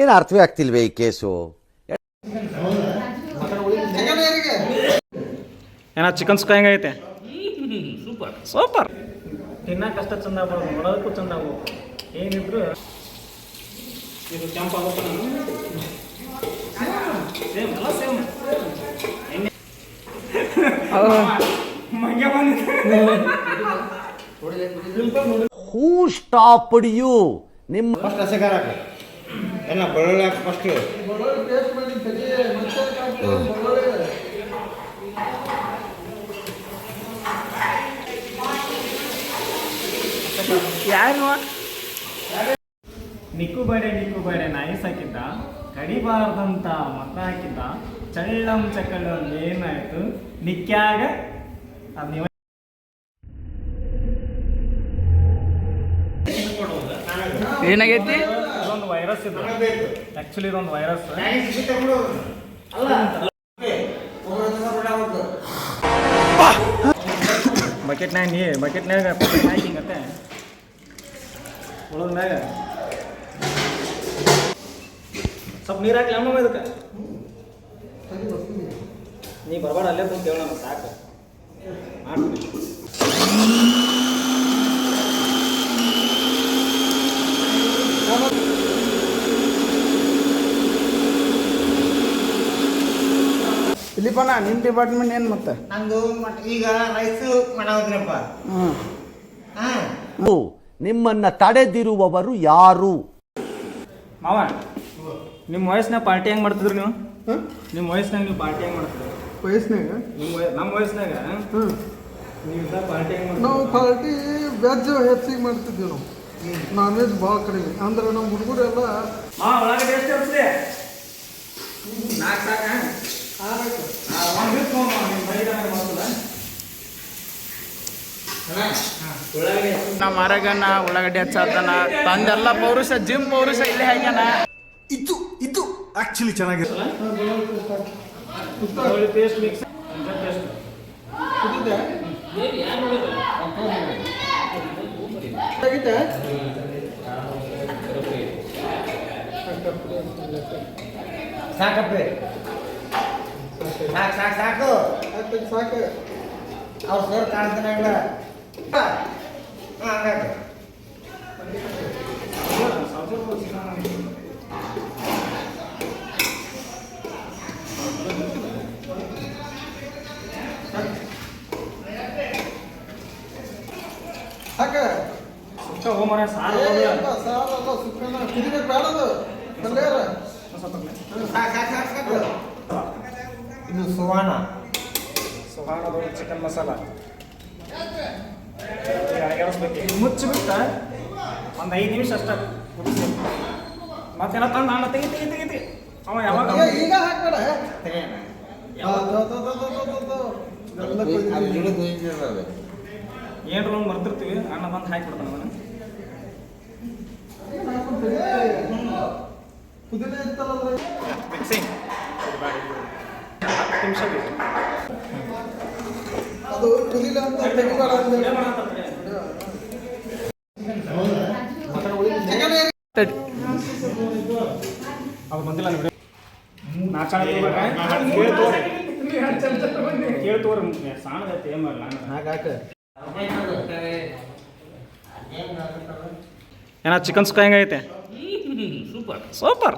ಏನು ಅರ್ಥವೇ ಆಗ್ತಿಲ್ವೇ ಈ ಕೇಸು? ಏನ ಚಿಕನ್ ಸುಕ್ಕ ಹೆಂಗೈತೆ? Super super. ತಿನ್ನಕ್ಕೆ ಅಷ್ಟ ಚಂದ ಆಗ್ಬೋದು, ನೋಡೋದಕ್ಕೂ ಚಂದ ಆಗ್ಬೋದು. ಏನಿದ್ರು ಇದು ಕೆಂಪು ಆಗುತ್ತೆ. ಸೇಮ್ ಎಲ್ಲ ಸೇಮ್. Who stopped you? ನಿಮ್ಮ ಫಸ್ಟ್ ಹಸೆಗಾರ ಎಲ್ಲ ಬೆಳ್ಳುಳ್ಳಿ ಹಾಕಿ ಫಸ್ಟ್ ಯಾರು ನಿಕ್ಕು ಬೇಡೆ ನಾಯಿ ಸಾಕಿದ್ದ, ಕಡಿಬಾರ್ದಂತ ಮತ ಹಾಕಿದ್ದ, ಚಳ್ಳಂ ಚಕ್ಕಳ ಏನಾಯ್ತು ನಿಕ್ಕ್ಯಾಗ ಅದು ನೀವು ಏನಾಗೈತಿ? ಇದೊಂದು ವೈರಸ್ ಇದು. ಆ್ಯಕ್ಚುಲಿ ಇದೊಂದು ವೈರಸ್. ಬಕೆಟ್ನಾಗ ಹಾಕಿಂಗತ್ತೆ ಉಳದ ಮ್ಯಾಗ ಸ್ವಲ್ಪ ನೀರು ಹಾಕಿ ಅಮ್ಮ ಇದಕ್ಕೆ. ನೀ ಬರಬೇಡ, ಅಲ್ಲೇ ಕುಂತ ಕೇಳೋಣ ಸಾಕು ಮಾಡ್ತೀನಿ. ಇಲ್ಲಿಪಣ್ಣ ನಿಮ್ಮ ಡಿಪಾರ್ಟ್ಮೆಂಟ್ ಏನು ಮತ್ತೆ? ನಂದು ಈಗ ರೈಸ್ ಮಾಡೋದ್ರಪ್ಪ. ನಿಮ್ಮನ್ನ ತಡೆದಿರುವವರು ಯಾರು? ಮಾವ, ನಿಮ್ಮ ವಯಸ್ಸಿನಾಗ ಪಾರ್ಟಿ ಹೆಂಗೆ ಮಾಡ್ತಿದ್ರು ನೀವು? ನಿಮ್ಮ ವಯಸ್ಸಿನಾಗ ನೀವು ಪಾರ್ಟಿ ಹೆಂಗೆ ಮಾಡ್ತಿದ್ರು? ವಯಸ್ಸಿನಾಗ ನಮ್ಮ ವಯಸ್ಸಿನಾಗ ನೀವು ಪಾರ್ಟಿ ಹೆಂಗೆ ಮಾಡ್ತೀವಿ? ನಾವು ಪಾರ್ಟಿ ವೆಜ್ ಹೆಚ್ಚಿಗೆ ಮಾಡ್ತಿದ್ದೀವಿ. ನಾವು ನಾನ್ ವೆಜ್ ಭಾಳ ಕಡಿಮೆ. ಅಂದ್ರೆ ನಮ್ಮ ಹುಡುಗರು ಎಲ್ಲ ಒಳಗಡೆ ಎಷ್ಟು ಇರ್ತದೆ? 4 ಸಾಕ? ನಮ್ಮ ಮರಗನ ಉಳ್ಳಾಗಡ್ಡಿ ಹಚ್ಚಾತನ ತಂದೆಲ್ಲ ಪೌರುಷ, ಜಿಮ್ ಪೌರುಷ ಇಲ್ಲೇ ಹಾಕ್ಯಾನ. ಇದು ಆಕ್ಚುಲಿ ಚೆನ್ನಾಗಿರಲ್ಲ. ಪೇಸ್ಟ್ ಮಿಕ್ಸ್ ಸಾಕಪ್ಪೆ ಸಾಕು ಸಾಕು ಸಾಕು. ಅವ್ರು ಸರ್ ಕಾಣ್ತಾನೆ ಇಲ್ಲ. ಸುಕ್ಕ ಹೋಮರ ಸಾರು ಸುಕ್ಕನ ಕುದಿಬೇಕು ಬೇಡದು ಪಲ್ಯಾರ. ಸಾಕು ಇದು ಸುವಾನ ಚಿಕನ್ ಮಸಾಲ ಮುಚ್ಚಿಬಿಟ್ಟು ಒಂದು 5 ನಿಮಿಷ ಅಷ್ಟೇ ಕುದಿಸಿ. ಮತ್ತೆಲ್ಲ ತಂದು ನಾನು ತೆಗಿ ಅವ ಯಾವಾಗ ಈಗ ಹಾಕ್ಬೇಡ. ಏನ್ರ ಒಂದು ಬರ್ತಿರ್ತೀವಿ, ಅಣ್ಣ ಬಂದು ಹಾಕಿಬಿಡ್ತಾನೆ ಅವನು. ಪುದೀನ ಇರ್ತಲ್ಲ ಮಿಕ್ಸಿಂಗ್ 10 ನಿಮಿಷ ಬೇಕು. ಅದು ಕುದಿಲ ಅಂತ ತೆಗಿಬೇಡ ಅಂದ್ರೆ ಅದು ಬಂದಿಲ್ಲ ನೀವು ಕೇಳ್ತೋರಿ ಸಾಣದೈತೆ ಏನು ಮಾಡಲ್ಲ ಏನ ಚಿಕನ್ ಸುಕ್ಕ ಹೆಂಗೈತೆ? Super super.